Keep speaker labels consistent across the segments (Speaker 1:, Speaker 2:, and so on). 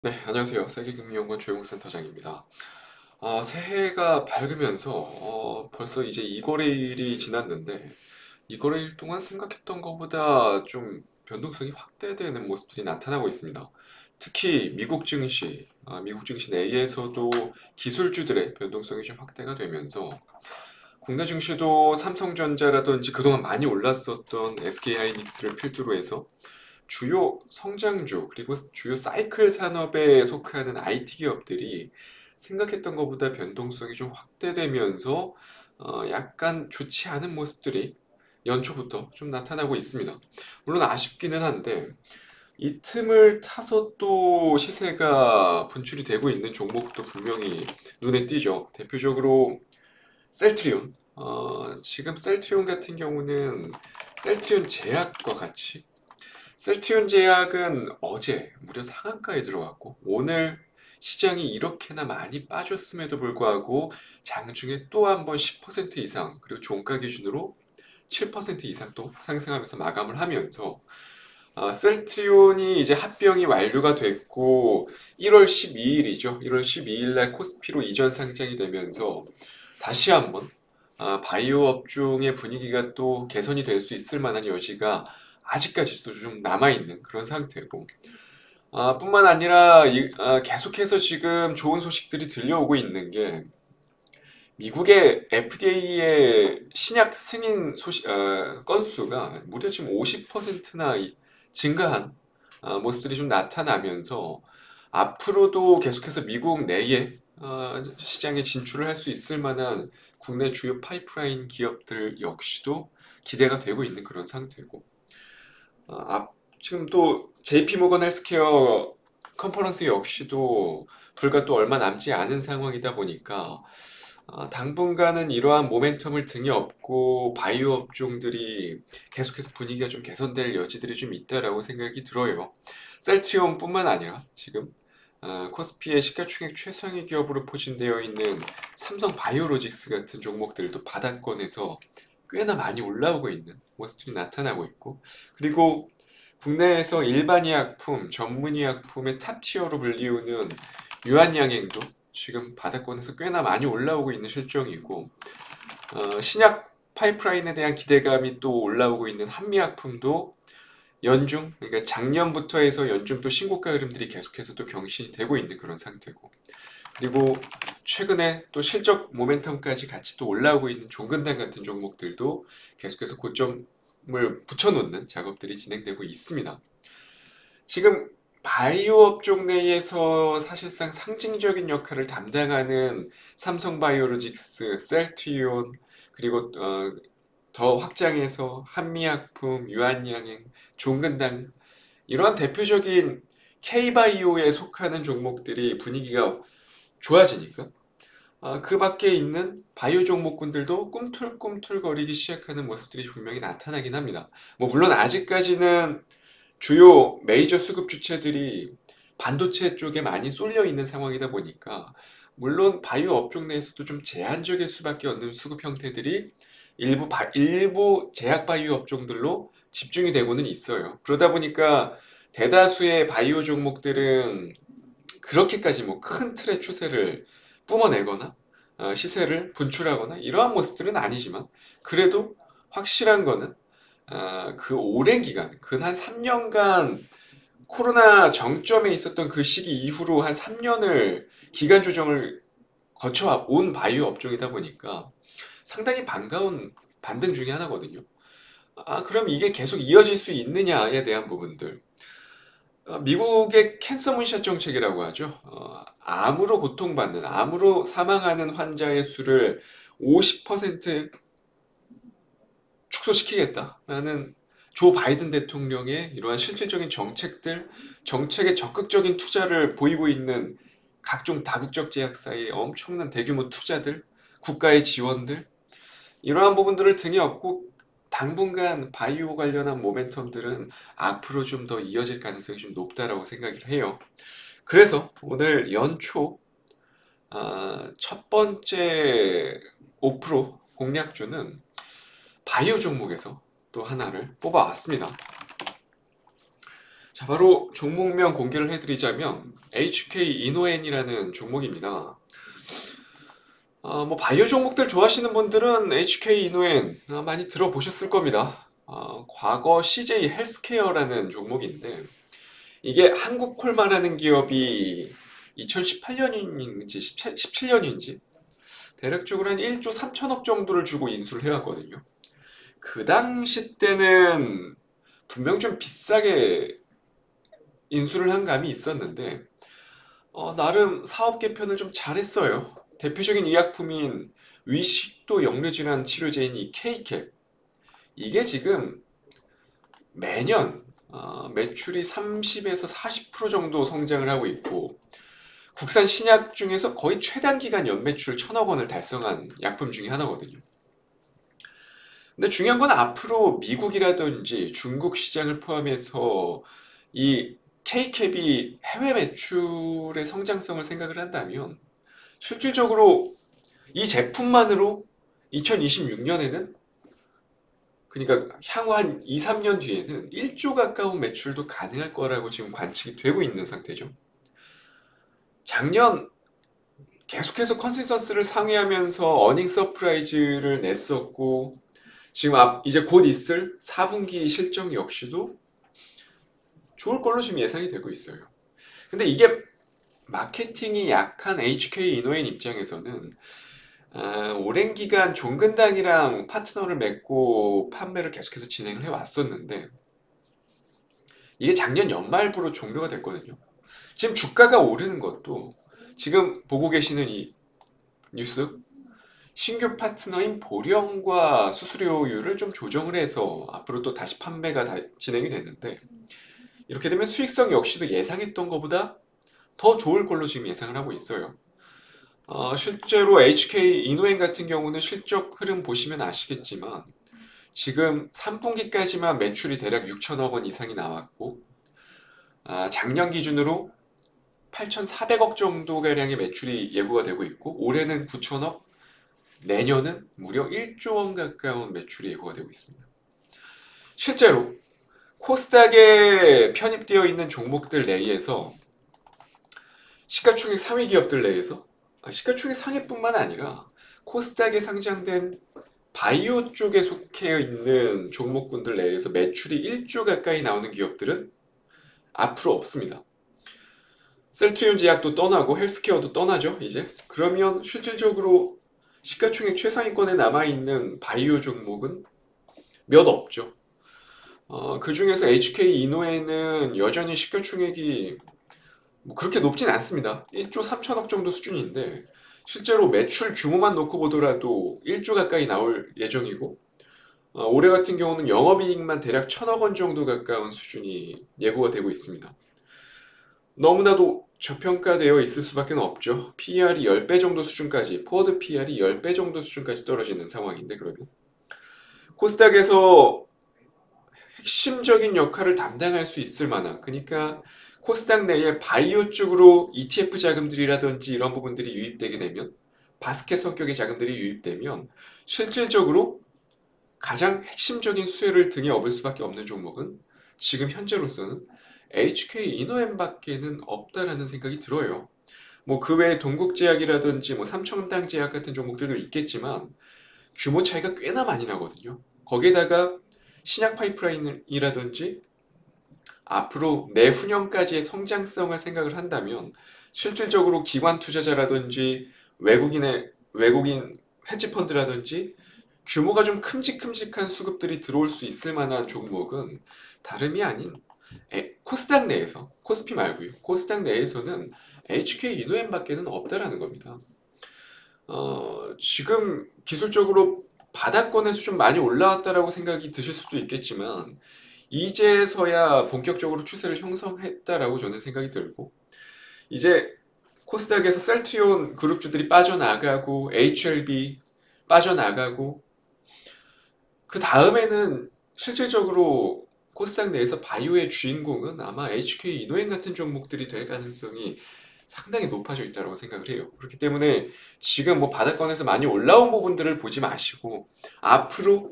Speaker 1: 네, 안녕하세요. 세계금융연구원 조용센터장입니다. 새해가 밝으면서 벌써 이제 이거래일이 지났는데 이거래일 동안 생각했던 것보다 좀 변동성이 확대되는 모습들이 나타나고 있습니다. 특히 미국 증시 내에서도 기술주들의 변동성이 좀 확대가 되면서 국내 증시도 삼성전자라든지 그동안 많이 올랐었던 SK하이닉스를 필두로 해서 주요 성장주 그리고 주요 사이클 산업에 속하는 IT 기업들이 생각했던 것보다 변동성이 좀 확대되면서 약간 좋지 않은 모습들이 연초부터 좀 나타나고 있습니다. 물론 아쉽기는 한데 이 틈을 타서 또 시세가 분출이 되고 있는 종목도 분명히 눈에 띄죠. 대표적으로 셀트리온. 지금 셀트리온 같은 경우는 셀트리온 제약과 같이 셀트리온 제약은 어제 무려 상한가에 들어갔고 오늘 시장이 이렇게나 많이 빠졌음에도 불구하고 장중에 또 한 번 10% 이상 그리고 종가 기준으로 7% 이상 또 상승하면서 마감을 하면서 셀트리온이 이제 합병이 완료가 됐고 1월 12일이죠. 1월 12일 날 코스피로 이전 상장이 되면서 다시 한번 바이오 업종의 분위기가 또 개선이 될 수 있을 만한 여지가 아직까지도 좀 남아있는 그런 상태고 뿐만 아니라 계속해서 지금 좋은 소식들이 들려오고 있는 게 미국의 FDA의 신약 승인 건수가 무려 지금 50%나 증가한 모습들이 좀 나타나면서 앞으로도 계속해서 미국 내에 시장에 진출을 할 수 있을 만한 국내 주요 파이프라인 기업들 역시도 기대가 되고 있는 그런 상태고 지금 또 JP 모건 헬스케어 컨퍼런스 역시도 불과 또 얼마 남지 않은 상황이다 보니까 당분간은 이러한 모멘텀을 등에 업고 바이오 업종들이 계속해서 분위기가 좀 개선될 여지들이 좀 있다라고 생각이 들어요. 셀트리온뿐만 아니라 지금 코스피의 시가총액 최상위 기업으로 포진되어 있는 삼성 바이오로직스 같은 종목들도 바닥권에서 꽤나 많이 올라오고 있는 모습들이 나타나고 있고 그리고 국내에서 일반 의약품, 전문 의약품의 탑티어로 불리우는 유한양행도 지금 바닥권에서 꽤나 많이 올라오고 있는 실정이고 신약 파이프라인에 대한 기대감이 또 올라오고 있는 한미약품도 연중, 그러니까 작년부터 해서 연중 또 신고가 흐름들이 계속해서 또 경신이 되고 있는 그런 상태고 그리고 최근에 또 실적 모멘텀까지 같이 또 올라오고 있는 종근당 같은 종목들도 계속해서 고점을 붙여놓는 작업들이 진행되고 있습니다. 지금 바이오 업종 내에서 사실상 상징적인 역할을 담당하는 삼성바이오로직스, 셀트리온, 그리고 더 확장해서 한미약품, 유한양행, 종근당 이러한 대표적인 K바이오에 속하는 종목들이 분위기가 좋아지니까 그 밖에 있는 바이오 종목군들도 꿈틀꿈틀거리기 시작하는 모습들이 분명히 나타나긴 합니다. 뭐 물론 아직까지는 주요 메이저 수급 주체들이 반도체 쪽에 많이 쏠려 있는 상황이다 보니까 물론 바이오 업종 내에서도 좀 제한적일 수밖에 없는 수급 형태들이 일부 제약 바이오 업종들로 집중이 되고는 있어요. 그러다 보니까 대다수의 바이오 종목들은 그렇게까지 뭐 큰 틀의 추세를 뿜어내거나 시세를 분출하거나 이러한 모습들은 아니지만 그래도 확실한 거는 그 오랜 기간, 근 한 3년간 코로나 정점에 있었던 그 시기 이후로 한 3년을 기간 조정을 거쳐온 바이오 업종이다 보니까 상당히 반가운 반등 중에 하나거든요. 그럼 이게 계속 이어질 수 있느냐에 대한 부분들. 미국의 캔서 문샷 정책이라고 하죠. 암으로 고통받는, 암으로 사망하는 환자의 수를 50% 축소시키겠다라는 조 바이든 대통령의 이러한 실질적인 정책들, 정책에 적극적인 투자를 보이고 있는 각종 다국적 제약사의 엄청난 대규모 투자들, 국가의 지원들, 이러한 부분들을 등에 업고 당분간 바이오 관련한 모멘텀들은 앞으로 좀 더 이어질 가능성이 좀 높다라고 생각을 해요. 그래서 오늘 연초 첫 번째 5% 공략주는 바이오 종목에서 또 하나를 뽑아왔습니다. 자, 바로 종목명 공개를 해드리자면 HK 이노엔이라는 종목입니다. 뭐 바이오 종목들 좋아하시는 분들은 HK 이노엔 많이 들어보셨을 겁니다. 과거 CJ 헬스케어라는 종목인데 이게 한국콜마라는 기업이 2018년인지 17년인지 대략적으로 한 1조 3천억 정도를 주고 인수를 해왔거든요. 그 당시 때는 분명 좀 비싸게 인수를 한 감이 있었는데 나름 사업 개편을 좀 잘했어요. 대표적인 의약품인 위식도 역류질환 치료제인 이 K캡, 이게 지금 매년 매출이 30에서 40% 정도 성장을 하고 있고 국산 신약 중에서 거의 최단기간 연매출 1,000억 원을 달성한 약품 중에 하나거든요. 근데 중요한 건 앞으로 미국이라든지 중국 시장을 포함해서 이 K캡이 해외 매출의 성장성을 생각을 한다면 실질적으로 이 제품만으로 2026년에는, 그러니까 향후 한 2, 3년 뒤에는 1조 가까운 매출도 가능할 거라고 지금 관측이 되고 있는 상태죠. 작년 계속해서 컨센서스를 상회하면서 어닝 서프라이즈를 냈었고 지금 이제 곧 있을 4분기 실적 역시도 좋을 걸로 지금 예상이 되고 있어요. 근데 이게 마케팅이 약한 HK 이노엔 입장에서는 오랜 기간 종근당이랑 파트너를 맺고 판매를 계속해서 진행을 해왔었는데 이게 작년 연말부로 종료가 됐거든요. 지금 주가가 오르는 것도 지금 보고 계시는 이 뉴스, 신규 파트너인 보령과 수수료율을 좀 조정을 해서 앞으로 또 다시 판매가 진행이 됐는데 이렇게 되면 수익성 역시도 예상했던 것보다 더 좋을 걸로 지금 예상을 하고 있어요. 실제로 HK 이노엔 같은 경우는 실적 흐름 보시면 아시겠지만 지금 3분기까지만 매출이 대략 6천억 원 이상이 나왔고 작년 기준으로 8,400억 정도가량의 매출이 예고가 되고 있고 올해는 9천억, 내년은 무려 1조 원 가까운 매출이 예고가 되고 있습니다. 실제로 코스닥에 편입되어 있는 종목들 내에서 시가총액 상위 기업들 내에서 시가총액 상위뿐만 아니라 코스닥에 상장된 바이오 쪽에 속해 있는 종목군들 내에서 매출이 1조 가까이 나오는 기업들은 앞으로 없습니다. 셀트리온 제약도 떠나고 헬스케어도 떠나죠 이제. 그러면 실질적으로 시가총액 최상위권에 남아있는 바이오 종목은 몇 없죠. 그 중에서 HK 이노엔은 여전히 시가총액이 뭐 그렇게 높진 않습니다. 1조 3천억 정도 수준인데 실제로 매출 규모만 놓고 보더라도 1조 가까이 나올 예정이고 올해 같은 경우는 영업이익만 대략 1,000억 원 정도 가까운 수준이 예고가 되고 있습니다. 너무나도 저평가되어 있을 수밖에 없죠. PER이 10배 정도 수준까지, 포워드 PER이 10배 정도 수준까지 떨어지는 상황인데 그러면 코스닥에서 핵심적인 역할을 담당할 수 있을 만한, 그러니까 코스닥 내에 바이오 쪽으로 ETF 자금들이라든지 이런 부분들이 유입되게 되면, 바스켓 성격의 자금들이 유입되면 실질적으로 가장 핵심적인 수혜를 등에 업을 수밖에 없는 종목은 지금 현재로서는 HK 이노엔밖에는 없다라는 생각이 들어요. 뭐 그 외에 동국제약이라든지 뭐 삼청당제약 같은 종목들도 있겠지만 규모 차이가 꽤나 많이 나거든요. 거기에다가 신약 파이프라인이라든지 앞으로 내후년까지의 성장성을 생각을 한다면 실질적으로 기관 투자자라든지 외국인 헤지펀드라든지 규모가 좀 큼직큼직한 수급들이 들어올 수 있을 만한 종목은 다름이 아닌 코스닥 내에서, 코스피 말고요. 코스닥 내에서는 HK 이노엔밖에는 없다라는 겁니다. 지금 기술적으로 바닥권에서 좀 많이 올라왔다라고 생각이 드실 수도 있겠지만 이제서야 본격적으로 추세를 형성했다라고 저는 생각이 들고 이제 코스닥에서 셀트리온 그룹주들이 빠져나가고 HLB 빠져나가고 그 다음에는 실질적으로 코스닥 내에서 바이오의 주인공은 아마 HK 이노엔 같은 종목들이 될 가능성이 상당히 높아져 있다고 생각을 해요. 그렇기 때문에 지금 뭐 바닥권에서 많이 올라온 부분들을 보지 마시고 앞으로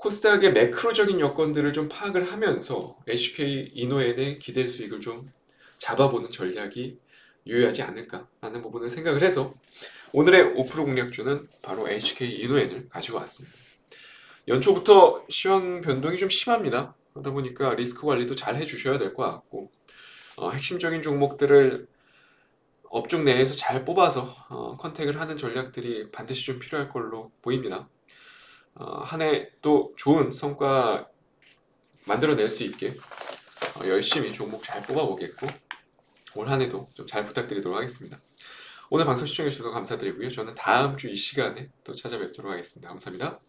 Speaker 1: 코스닥의 매크로적인 여건들을 좀 파악을 하면서 HK 이노엔의 기대 수익을 좀 잡아보는 전략이 유효하지 않을까라는 부분을 생각을 해서 오늘의 5% 공략주는 바로 HK 이노엔을 가지고 왔습니다. 연초부터 시황 변동이 좀 심합니다. 그러다 보니까 리스크 관리도 잘 해주셔야 될 것 같고 핵심적인 종목들을 업종 내에서 잘 뽑아서 컨택을 하는 전략들이 반드시 좀 필요할 걸로 보입니다. 한 해 또 좋은 성과 만들어낼 수 있게 열심히 종목 잘 뽑아보겠고 올 한 해도 좀 잘 부탁드리도록 하겠습니다. 오늘 방송 시청해주셔서 감사드리고요. 저는 다음 주 이 시간에 또 찾아뵙도록 하겠습니다. 감사합니다.